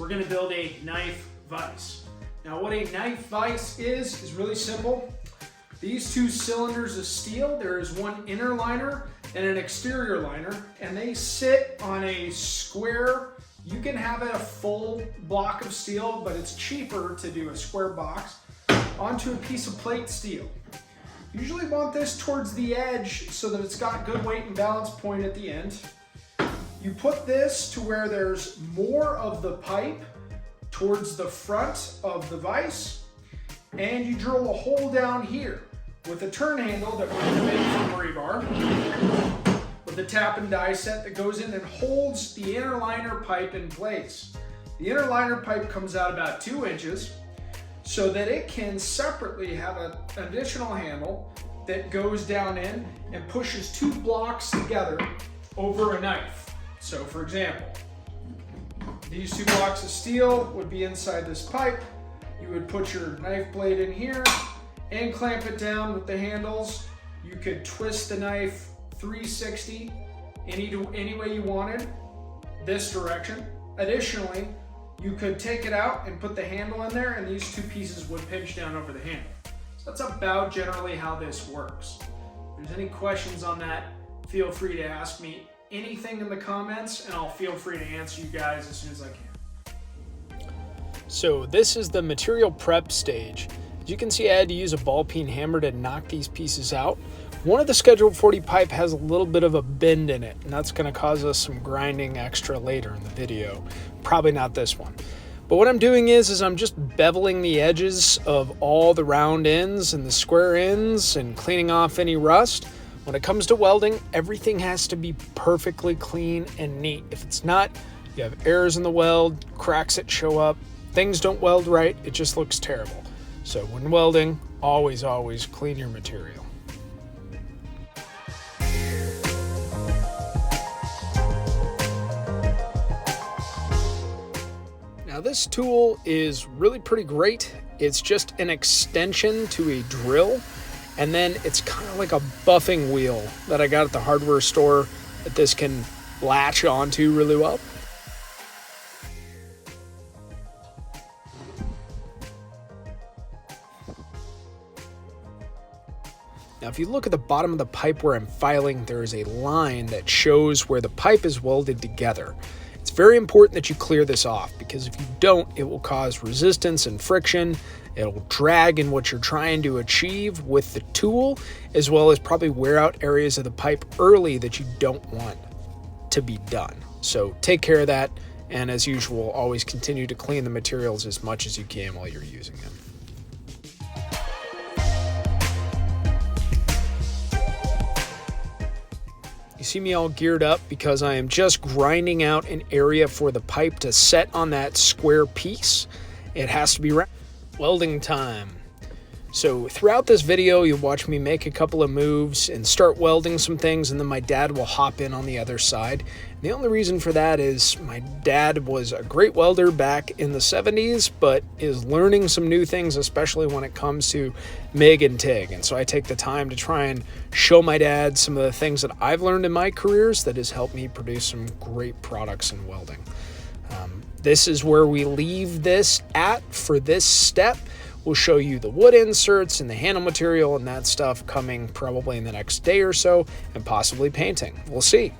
we're going to build a knife vise. Now what a knife vise is really simple. These two cylinders of steel, there is one inner liner and an exterior liner, and they sit on a square. You can have a full block of steel, but it's cheaper to do a square box onto a piece of plate steel. Usually want this towards the edge so that it's got good weight and balance point at the end. You put this to where there's more of the pipe towards the front of the vise, and you drill a hole down here with a turn handle that we're going to make from rebar, with a tap and die set that goes in and holds the inner liner pipe in place. The inner liner pipe comes out about 2 inches so that it can separately have an additional handle that goes down in and pushes 2 blocks together over a knife. So for example, these 2 blocks of steel would be inside this pipe. You would put your knife blade in here and clamp it down with the handles. You could twist the knife 360 any way you wanted, this direction. Additionally, you could take it out and put the handle in there, and these 2 pieces would pinch down over the handle. So that's about generally how this works. If there's any questions on that, feel free to ask me anything in the comments, and I'll feel free to answer you guys as soon as I can. So this is the material prep stage. As you can see, I had to use a ball peen hammer to knock these pieces out. One of the Scheduled 40 pipe has a little bit of a bend in it, and that's going to cause us some grinding extra later in the video. Probably not this one. But what I'm doing is I'm just beveling the edges of all the round ends and the square ends and cleaning off any rust. When it comes to welding, everything has to be perfectly clean and neat. If it's not, you have errors in the weld, cracks that show up, things don't weld right, it just looks terrible. So when welding, always clean your material. Now this tool is really pretty great. It's just an extension to a drill, and then it's kind of like a buffing wheel that I got at the hardware store that this can latch onto really well. Now if you look at the bottom of the pipe where I'm filing, there is a line that shows where the pipe is welded together. It's very important that you clear this off, because if you don't, it will cause resistance and friction. It'll drag in what you're trying to achieve with the tool, as well as probably wear out areas of the pipe early that you don't want to be done. So take care of that, and as usual, always continue to clean the materials as much as you can while you're using them. You see me all geared up because I am just grinding out an area for the pipe to set on that square piece. It has to be welding time. So throughout this video, you'll watch me make a couple of moves and start welding some things, and then my dad will hop in on the other side. And the only reason for that is my dad was a great welder back in the 70s, but is learning some new things, especially when it comes to MIG and TIG. And so I take the time to try and show my dad some of the things that I've learned in my careers that has helped me produce some great products in welding. This is where we leave this at for this step. We'll show you the wood inserts and the handle material and that stuff coming probably in the next day or so, and possibly painting. We'll see.